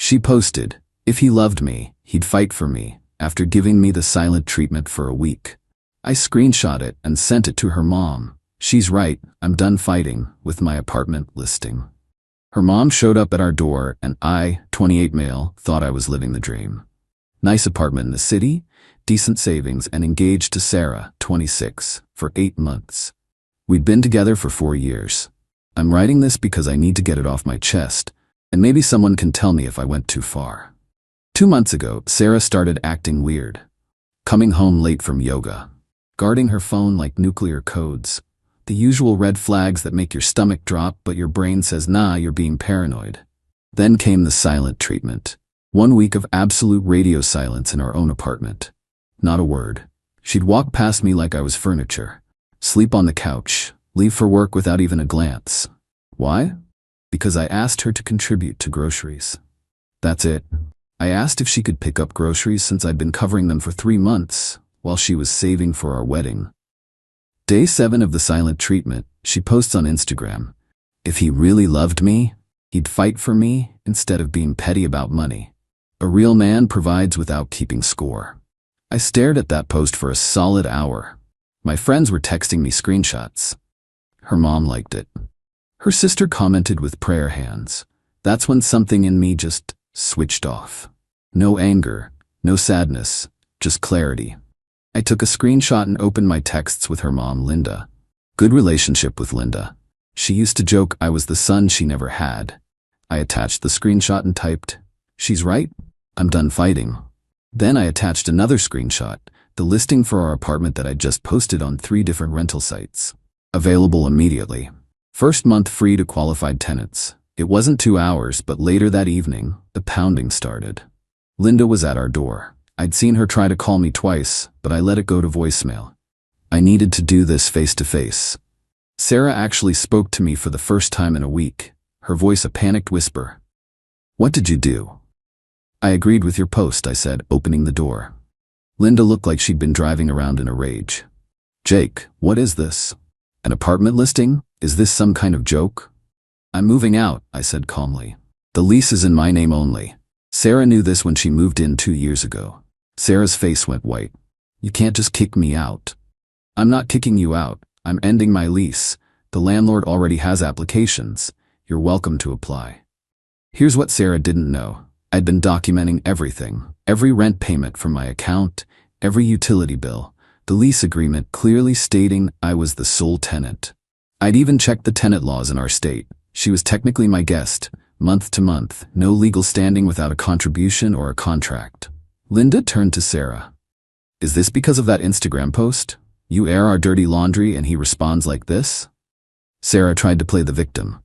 She posted, "If he loved me, he'd fight for me," after giving me the silent treatment for a week. I screenshot it and sent it to her mom. "She's right, I'm done fighting," with my apartment listing. Her mom showed up at our door and I, 28 male, thought I was living the dream. Nice apartment in the city, decent savings, and engaged to Sarah, 26, for 8 months. We'd been together for 4 years. I'm writing this because I need to get it off my chest, and maybe someone can tell me if I went too far. 2 months ago, Sarah started acting weird. Coming home late from yoga. Guarding her phone like nuclear codes. The usual red flags that make your stomach drop, but your brain says, nah, you're being paranoid. Then came the silent treatment. 1 week of absolute radio silence in our own apartment. Not a word. She'd walk past me like I was furniture. Sleep on the couch. Leave for work without even a glance. Why? Because I asked her to contribute to groceries. That's it. I asked if she could pick up groceries since I'd been covering them for 3 months, while she was saving for our wedding. Day 7 of the silent treatment, she posts on Instagram, "If he really loved me, he'd fight for me instead of being petty about money. A real man provides without keeping score." I stared at that post for a solid hour. My friends were texting me screenshots. Her mom liked it. Her sister commented with prayer hands. That's when something in me just switched off. No anger, no sadness, just clarity. I took a screenshot and opened my texts with her mom, Linda. Good relationship with Linda. She used to joke I was the son she never had. I attached the screenshot and typed, "She's right, I'm done fighting." Then I attached another screenshot, the listing for our apartment that I just posted on 3 different rental sites. Available immediately. First month free to qualified tenants. It wasn't 2 hours, but later that evening, the pounding started. Linda was at our door. I'd seen her try to call me twice, but I let it go to voicemail. I needed to do this face to face. Sarah actually spoke to me for the first time in a week, her voice a panicked whisper. "What did you do?" "I agreed with your post," I said, opening the door. Linda looked like she'd been driving around in a rage. "Jake, what is this? An apartment listing? Is this some kind of joke?" "I'm moving out," I said calmly. "The lease is in my name only." Sarah knew this when she moved in 2 years ago. Sarah's face went white. "You can't just kick me out." "I'm not kicking you out. I'm ending my lease. The landlord already has applications. You're welcome to apply." Here's what Sarah didn't know. I'd been documenting everything. Every rent payment from my account, every utility bill, the lease agreement clearly stating I was the sole tenant. I'd even checked the tenant laws in our state. She was technically my guest, month to month, no legal standing without a contribution or a contract. Linda turned to Sarah. "Is this because of that Instagram post? You air our dirty laundry and he responds like this?" Sarah tried to play the victim.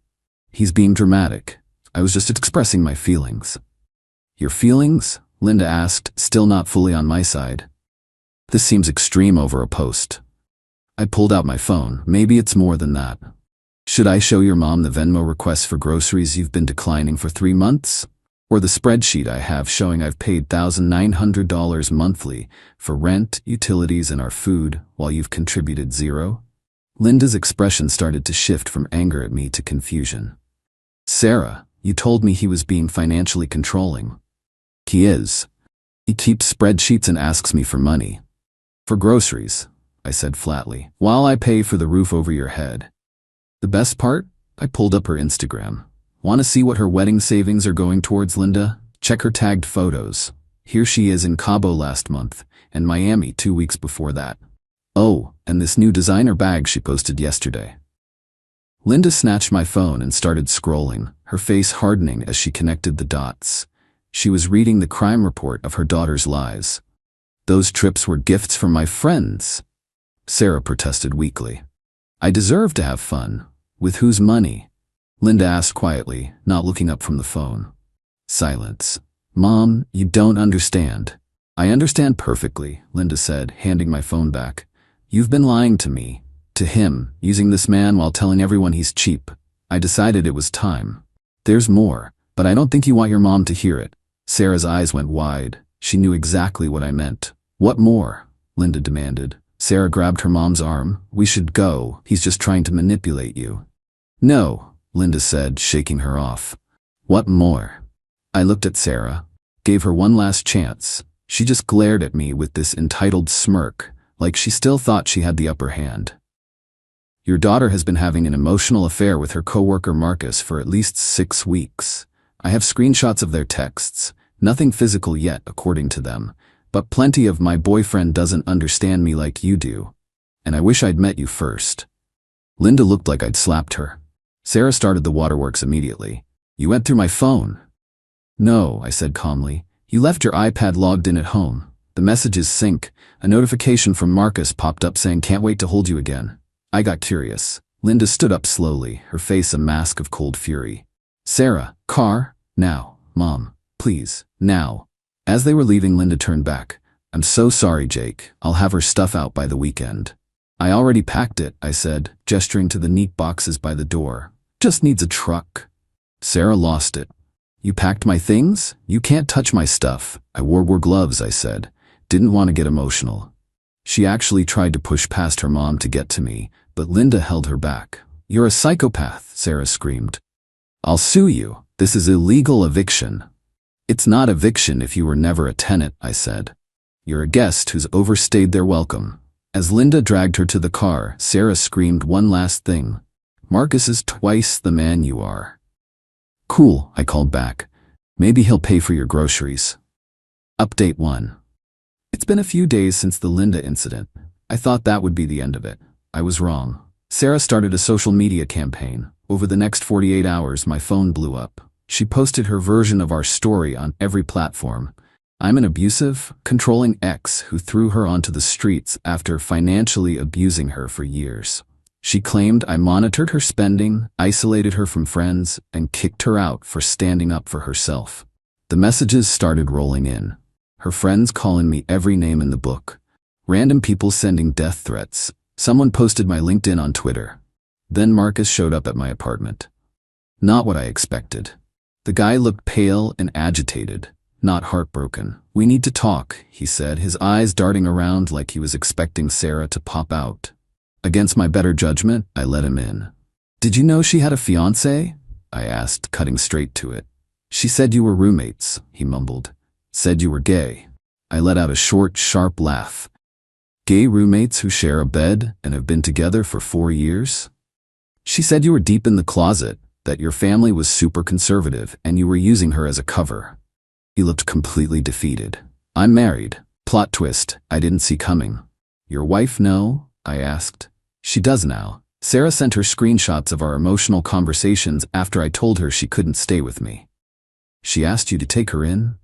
"He's being dramatic. I was just expressing my feelings." "Your feelings?" Linda asked, still not fully on my side. "This seems extreme over a post." I pulled out my phone. "Maybe it's more than that. Should I show your mom the Venmo requests for groceries you've been declining for 3 months? Or the spreadsheet I have showing I've paid $1,900 monthly for rent, utilities, and our food while you've contributed 0? Linda's expression started to shift from anger at me to confusion. "Sarah, you told me he was being financially controlling." "He is. He keeps spreadsheets and asks me for money." "For groceries," I said flatly, "while I pay for the roof over your head." The best part? I pulled up her Instagram. Want to see what her wedding savings are going towards, Linda? Check her tagged photos. Here she is in Cabo last month, and Miami 2 weeks before that. Oh, and this new designer bag she posted yesterday. Linda snatched my phone and started scrolling, her face hardening as she connected the dots. She was reading the crime report of her daughter's lies. "Those trips were gifts from my friends," Sarah protested weakly. "I deserve to have fun. With whose money?" Linda asked quietly, not looking up from the phone. Silence. "Mom, you don't understand." "I understand perfectly," Linda said, handing my phone back. "You've been lying to me, to him, using this man while telling everyone he's cheap. I decided it was time. There's more, but I don't think you want your mom to hear it." Sarah's eyes went wide. She knew exactly what I meant. "What more?" Linda demanded. Sarah grabbed her mom's arm. "We should go. He's just trying to manipulate you." "No," Linda said, shaking her off. "What more?" I looked at Sarah, gave her one last chance. She just glared at me with this entitled smirk, like she still thought she had the upper hand. Your daughter has been having an emotional affair with her coworker Marcus for at least 6 weeks. I have screenshots of their texts, nothing physical yet according to them, but plenty of my boyfriend doesn't understand me like you do. And I wish I'd met you first. Linda looked like I'd slapped her. Sarah started the waterworks immediately. You went through my phone. No, I said calmly. You left your iPad logged in at home. The messages sync. A notification from Marcus popped up saying can't wait to hold you again. I got curious. Linda stood up slowly, her face a mask of cold fury. Sarah, car, now. Mom, please, now. As they were leaving, Linda turned back. I'm so sorry, Jake. I'll have her stuff out by the weekend. I already packed it, I said, gesturing to the neat boxes by the door. Just needs a truck. Sarah lost it. You packed my things? You can't touch my stuff. I wore gloves, I said. Didn't want to get emotional. She actually tried to push past her mom to get to me, but Linda held her back. You're a psychopath, Sarah screamed. I'll sue you. This is illegal eviction. It's not eviction if you were never a tenant, I said. You're a guest who's overstayed their welcome. As Linda dragged her to the car, Sarah screamed one last thing. Marcus is twice the man you are. Cool, I called back. Maybe he'll pay for your groceries. Update 1. It's been a few days since the Linda incident. I thought that would be the end of it. I was wrong. Sarah started a social media campaign. Over the next 48 hours, my phone blew up. She posted her version of our story on every platform. I'm an abusive, controlling ex who threw her onto the streets after financially abusing her for years. She claimed I monitored her spending, isolated her from friends, and kicked her out for standing up for herself. The messages started rolling in. Her friends calling me every name in the book. Random people sending death threats. Someone posted my LinkedIn on Twitter. Then Marcus showed up at my apartment. Not what I expected. The guy looked pale and agitated, not heartbroken. We need to talk, he said, his eyes darting around like he was expecting Sarah to pop out. Against my better judgment, I let him in. Did you know she had a fiancé? I asked, cutting straight to it. She said you were roommates, he mumbled. Said you were gay. I let out a short, sharp laugh. Gay roommates who share a bed and have been together for 4 years? She said you were deep in the closet, that your family was super conservative and you were using her as a cover. He looked completely defeated. I'm married. Plot twist I didn't see coming. Your wife know? I asked. She does now. Sarah sent her screenshots of our emotional conversations after I told her she couldn't stay with me. She asked you to take her in?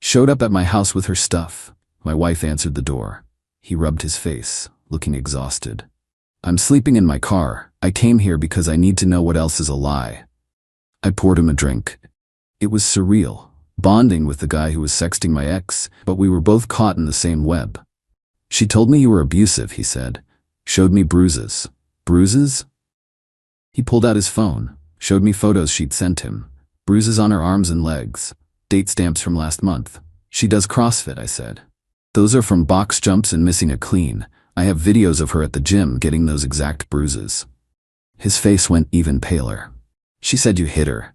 Showed up at my house with her stuff. My wife answered the door. He rubbed his face, looking exhausted. I'm sleeping in my car. I came here because I need to know what else is a lie. I poured him a drink. It was surreal, bonding with the guy who was sexting my ex, but we were both caught in the same web. She told me you were abusive, he said. Showed me bruises. Bruises? He pulled out his phone, showed me photos she'd sent him. Bruises on her arms and legs. Date stamps from last month. She does CrossFit, I said. Those are from box jumps and missing a clean. I have videos of her at the gym getting those exact bruises. His face went even paler. She said you hit her.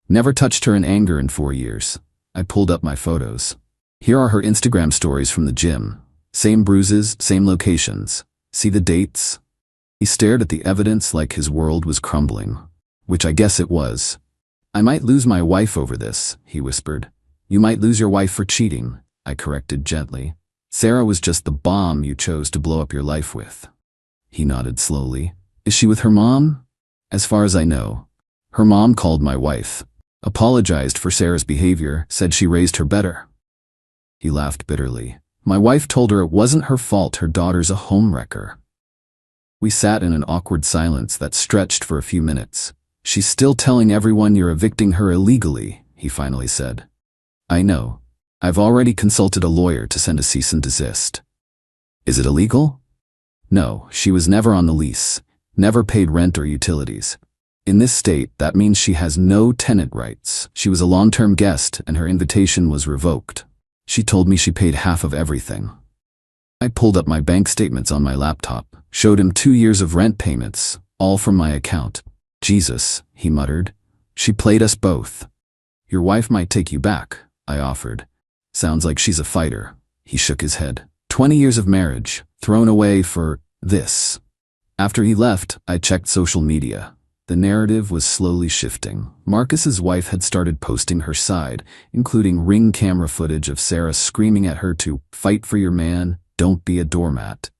Never touched her in anger in 4 years. I pulled up my photos. Here are her Instagram stories from the gym. Same bruises, same locations. See the dates? He stared at the evidence like his world was crumbling, which I guess it was. I might lose my wife over this, he whispered. You might lose your wife for cheating, I corrected gently. Sarah was just the bomb you chose to blow up your life with. He nodded slowly. Is she with her mom? As far as I know. Her mom called my wife, apologized for Sarah's behavior, said she raised her better. He laughed bitterly. My wife told her it wasn't her fault her daughter's a homewrecker. We sat in an awkward silence that stretched for a few minutes. She's still telling everyone you're evicting her illegally, he finally said. I know. I've already consulted a lawyer to send a cease and desist. Is it illegal? No, she was never on the lease, never paid rent or utilities. In this state, that means she has no tenant rights. She was a long-term guest and her invitation was revoked. She told me she paid half of everything. I pulled up my bank statements on my laptop, showed him 2 years of rent payments, all from my account. Jesus, he muttered. She played us both. Your wife might take you back, I offered. Sounds like she's a fighter. He shook his head. 20 years of marriage, thrown away for this. After he left, I checked social media. The narrative was slowly shifting. Marcus's wife had started posting her side, including Ring camera footage of Sarah screaming at her to fight for your man, don't be a doormat.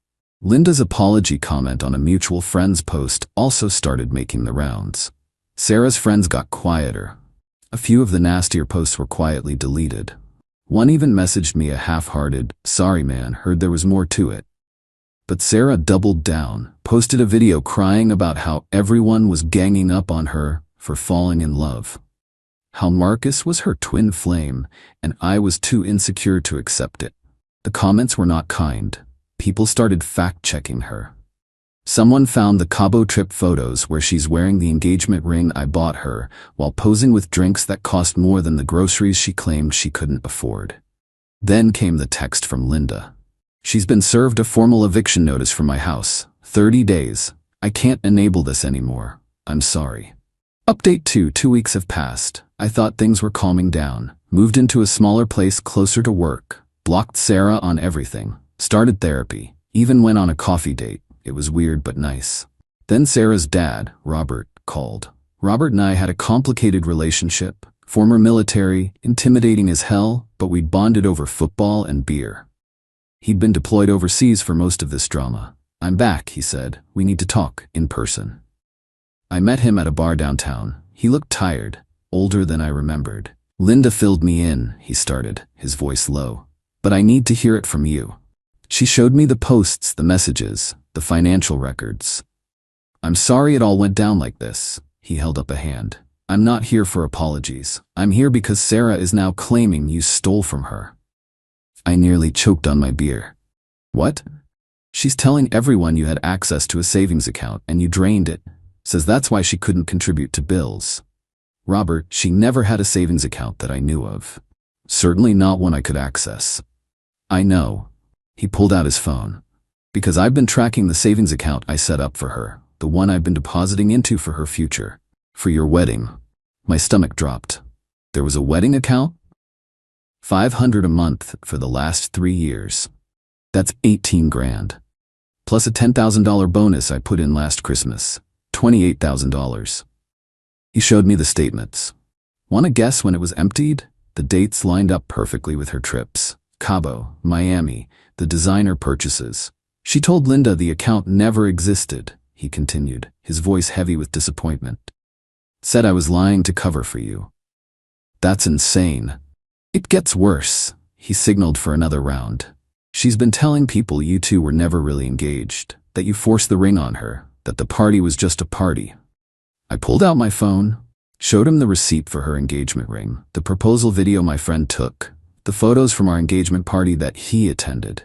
Linda's apology comment on a mutual friend's post also started making the rounds. Sarah's friends got quieter. A few of the nastier posts were quietly deleted. One even messaged me a half-hearted, sorry man, heard there was more to it. But Sarah doubled down, posted a video crying about how everyone was ganging up on her for falling in love. How Marcus was her twin flame, and I was too insecure to accept it. The comments were not kind. People started fact-checking her. Someone found the Cabo trip photos where she's wearing the engagement ring I bought her while posing with drinks that cost more than the groceries she claimed she couldn't afford. Then came the text from Linda. She's been served a formal eviction notice from my house. 30 days. I can't enable this anymore. I'm sorry. Update 2. 2 weeks have passed. I thought things were calming down. Moved into a smaller place closer to work. Blocked Sarah on everything. Started therapy. Even went on a coffee date. It was weird but nice. Then Sarah's dad, Robert, called. Robert and I had a complicated relationship. Former military, intimidating as hell, but we'd bonded over football and beer. He'd been deployed overseas for most of this drama. I'm back, he said. We need to talk, in person. I met him at a bar downtown. He looked tired, older than I remembered. Linda filled me in, he started, his voice low. But I need to hear it from you. She showed me the posts, the messages, the financial records. I'm sorry it all went down like this. He held up a hand. I'm not here for apologies. I'm here because Sarah is now claiming you stole from her. I nearly choked on my beer. What? She's telling everyone you had access to a savings account and you drained it. Says that's why she couldn't contribute to bills. Robert, she never had a savings account that I knew of. Certainly not one I could access. I know. He pulled out his phone. Because I've been tracking the savings account I set up for her, the one I've been depositing into for her future. For your wedding. My stomach dropped. There was a wedding account? $500 a month for the last 3 years. That's 18 grand. Plus a $10,000 bonus I put in last Christmas. $28,000. He showed me the statements. Want to guess when it was emptied? The dates lined up perfectly with her trips. Cabo, Miami, the designer purchases. She told Linda the account never existed, he continued, his voice heavy with disappointment. Said I was lying to cover for you. That's insane. It gets worse. He signaled for another round. She's been telling people you two were never really engaged, that you forced the ring on her, that the party was just a party. I pulled out my phone, showed him the receipt for her engagement ring, the proposal video my friend took, the photos from our engagement party that he attended.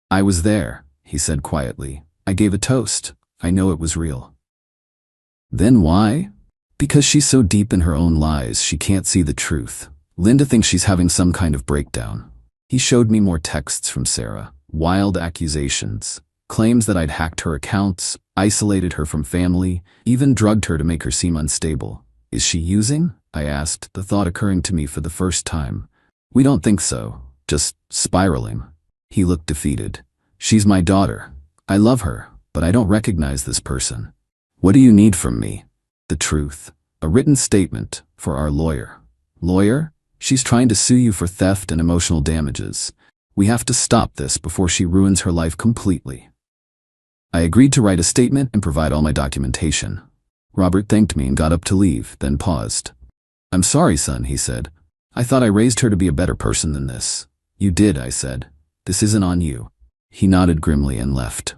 I was there, he said quietly. I gave a toast. I know it was real. Then why? Because she's so deep in her own lies, she can't see the truth. Linda thinks she's having some kind of breakdown. He showed me more texts from Sarah, wild accusations, claims that I'd hacked her accounts, isolated her from family, even drugged her to make her seem unstable. Is she using? I asked, the thought occurring to me for the first time. We don't think so, just spiraling. He looked defeated. She's my daughter. I love her, but I don't recognize this person. What do you need from me? The truth. A written statement for our lawyer. Lawyer? She's trying to sue you for theft and emotional damages. We have to stop this before she ruins her life completely. I agreed to write a statement and provide all my documentation. Robert thanked me and got up to leave, then paused. I'm sorry, son, he said. I thought I raised her to be a better person than this. You did, I said. This isn't on you. He nodded grimly and left.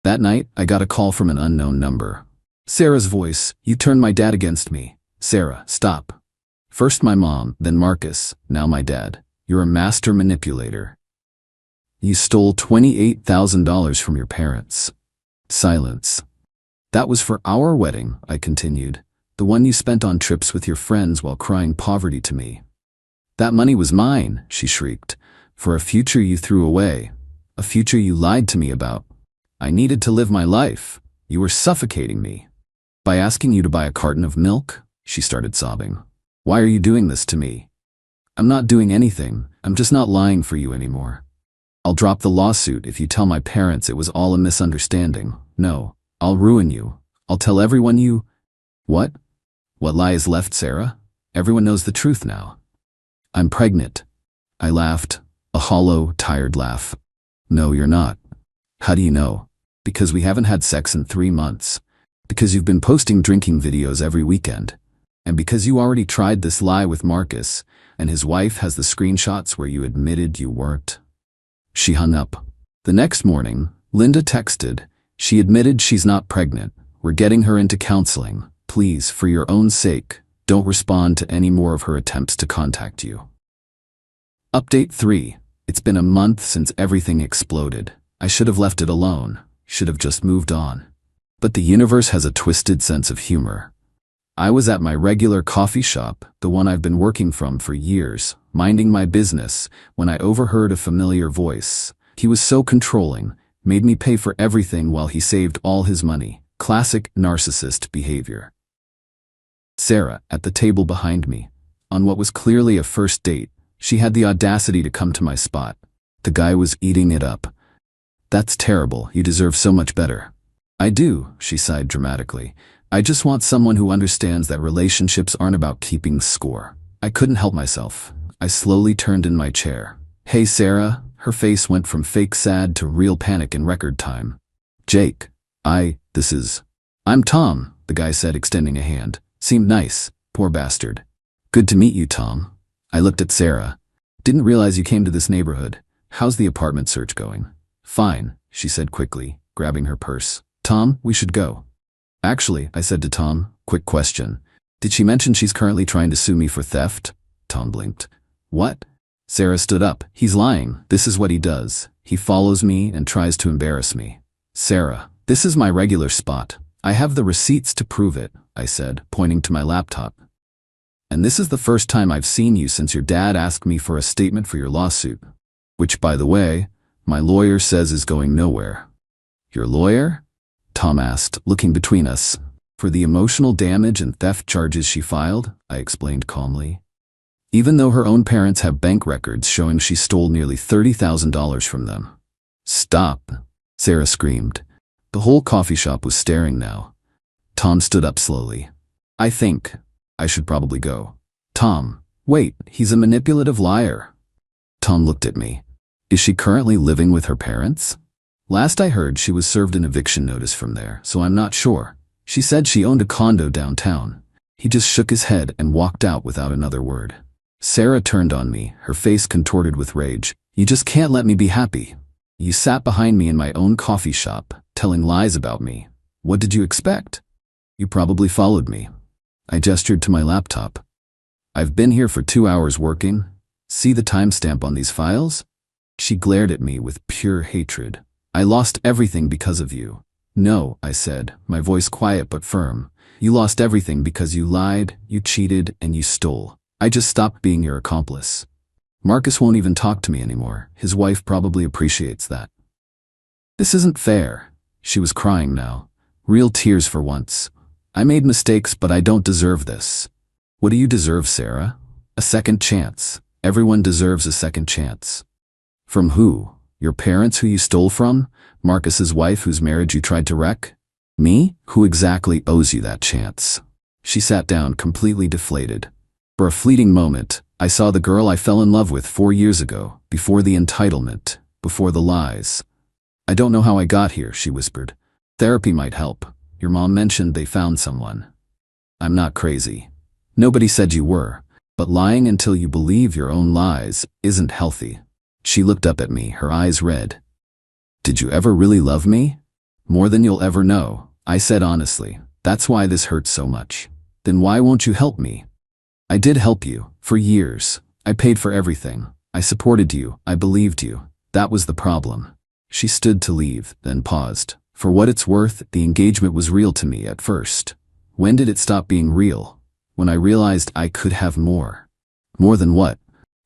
That night, I got a call from an unknown number. Sarah's voice, you turned my dad against me. Sarah, stop. First my mom, then Marcus, now my dad. You're a master manipulator. You stole $28,000 from your parents. Silence. That was for our wedding, I continued. The one you spent on trips with your friends while crying poverty to me. That money was mine, she shrieked, for a future you threw away, a future you lied to me about. I needed to live my life. You were suffocating me. By asking you to buy a carton of milk, she started sobbing. Why are you doing this to me? I'm not doing anything. I'm just not lying for you anymore. I'll drop the lawsuit if you tell my parents it was all a misunderstanding. No, I'll ruin you. I'll tell everyone you... What? What lie is left, Sarah? Everyone knows the truth now. I'm pregnant. I laughed, a hollow, tired laugh. No, you're not. How do you know? Because we haven't had sex in 3 months. Because you've been posting drinking videos every weekend. And because you already tried this lie with Marcus, and his wife has the screenshots where you admitted you weren't. She hung up. The next morning, Linda texted. She admitted she's not pregnant. We're getting her into counseling. Please, for your own sake, don't respond to any more of her attempts to contact you. Update 3. It's been a month since everything exploded. I should have left it alone. Should have just moved on. But the universe has a twisted sense of humor. I was at my regular coffee shop, the one I've been working from for years, minding my business, when I overheard a familiar voice. He was so controlling, made me pay for everything while he saved all his money. Classic narcissist behavior. Sarah, at the table behind me. On what was clearly a first date, she had the audacity to come to my spot. The guy was eating it up. That's terrible. You deserve so much better. I do, she sighed dramatically. I just want someone who understands that relationships aren't about keeping score. I couldn't help myself. I slowly turned in my chair. Hey, Sarah. Her face went from fake sad to real panic in record time. Jake. I'm Tom, the guy said, extending a hand. Seemed nice. Poor bastard. Good to meet you, Tom. I looked at Sarah. Didn't realize you came to this neighborhood. How's the apartment search going? Fine, she said quickly, grabbing her purse. Tom, we should go. Actually, I said to Tom, quick question. Did she mention she's currently trying to sue me for theft? Tom blinked. What? Sarah stood up. He's lying. This is what he does. He follows me and tries to embarrass me. Sarah, this is my regular spot. I have the receipts to prove it, I said, pointing to my laptop. And this is the first time I've seen you since your dad asked me for a statement for your lawsuit. Which, by the way, my lawyer says is going nowhere. Your lawyer? Tom asked, looking between us. For the emotional damage and theft charges she filed, I explained calmly. Even though her own parents have bank records showing she stole nearly $30,000 from them. Stop, Sarah screamed. The whole coffee shop was staring now. Tom stood up slowly. I think I should probably go. Tom, wait, he's a manipulative liar. Tom looked at me. Is she currently living with her parents? Last I heard, she was served an eviction notice from there, so I'm not sure. She said she owned a condo downtown. He just shook his head and walked out without another word. Sarah turned on me, her face contorted with rage. You just can't let me be happy. You sat behind me in my own coffee shop, telling lies about me. What did you expect? You probably followed me. I gestured to my laptop. I've been here for 2 hours working. See the timestamp on these files? She glared at me with pure hatred. I lost everything because of you. No, I said, my voice quiet but firm. You lost everything because you lied, you cheated, and you stole. I just stopped being your accomplice. Marcus won't even talk to me anymore. His wife probably appreciates that. This isn't fair. She was crying now. Real tears for once. I made mistakes, but I don't deserve this. What do you deserve, Sarah? A second chance. Everyone deserves a second chance. From who? Your parents who you stole from? Marcus's wife whose marriage you tried to wreck? Me? Who exactly owes you that chance? She sat down, completely deflated. For a fleeting moment, I saw the girl I fell in love with 4 years ago, before the entitlement, before the lies. I don't know how I got here, she whispered. Therapy might help. Your mom mentioned they found someone. I'm not crazy. Nobody said you were, but lying until you believe your own lies isn't healthy. She looked up at me, her eyes red. Did you ever really love me? More than you'll ever know, I said honestly. That's why this hurts so much. Then why won't you help me? I did help you, for years. I paid for everything. I supported you. I believed you. That was the problem. She stood to leave, then paused. For what it's worth, the engagement was real to me at first. When did it stop being real? When I realized I could have more. More than what?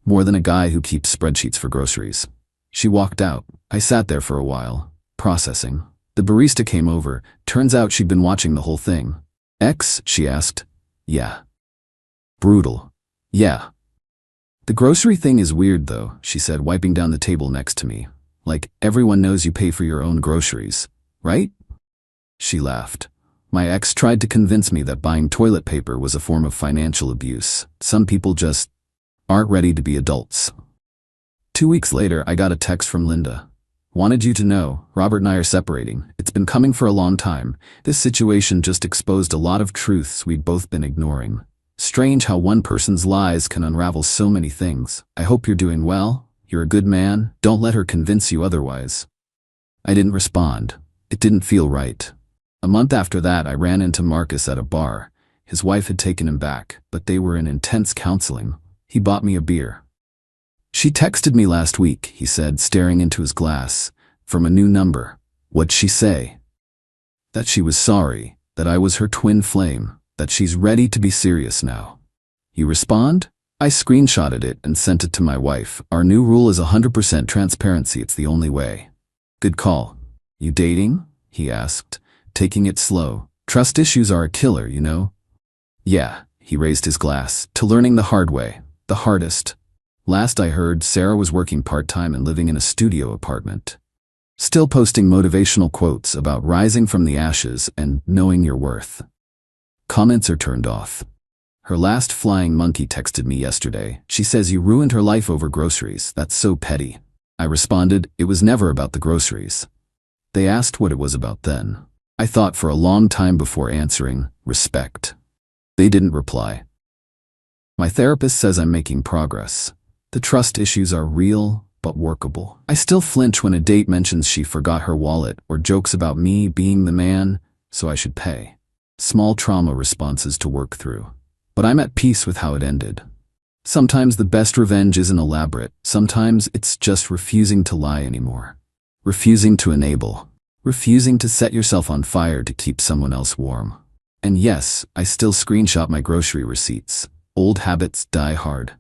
More than a guy who keeps spreadsheets for groceries. She walked out. I sat there for a while, processing. The barista came over. Turns out she'd been watching the whole thing. Ex? She asked. Yeah. Brutal. Yeah. The grocery thing is weird though, she said, wiping down the table next to me. Like, everyone knows you pay for your own groceries, right? She laughed. My ex tried to convince me that buying toilet paper was a form of financial abuse. Some people just aren't ready to be adults. 2 weeks later, I got a text from Linda. Wanted you to know, Robert and I are separating. It's been coming for a long time. This situation just exposed a lot of truths we'd both been ignoring. Strange how one person's lies can unravel so many things. I hope you're doing well. You're a good man. Don't let her convince you otherwise. I didn't respond. It didn't feel right. A month after that, I ran into Marcus at a bar. His wife had taken him back, but they were in intense counseling. He bought me a beer. She texted me last week, he said, staring into his glass, from a new number. What'd she say? That she was sorry, that I was her twin flame, that she's ready to be serious now. You respond? I screenshotted it and sent it to my wife. Our new rule is 100% transparency. It's the only way. Good call. You dating? He asked, taking it slow. Trust issues are a killer, you know? Yeah, he raised his glass, to learning the hard way, the hardest. Last I heard, Sarah was working part-time and living in a studio apartment. Still posting motivational quotes about rising from the ashes and knowing your worth. Comments are turned off. Her last flying monkey texted me yesterday. She says you ruined her life over groceries. That's so petty. I responded, it was never about the groceries. They asked what it was about then. I thought for a long time before answering, respect. They didn't reply. My therapist says I'm making progress. The trust issues are real, but workable. I still flinch when a date mentions she forgot her wallet or jokes about me being the man, so I should pay. Small trauma responses to work through. But I'm at peace with how it ended. Sometimes the best revenge isn't elaborate. Sometimes it's just refusing to lie anymore. Refusing to enable. Refusing to set yourself on fire to keep someone else warm. And yes, I still screenshot my grocery receipts. Old habits die hard.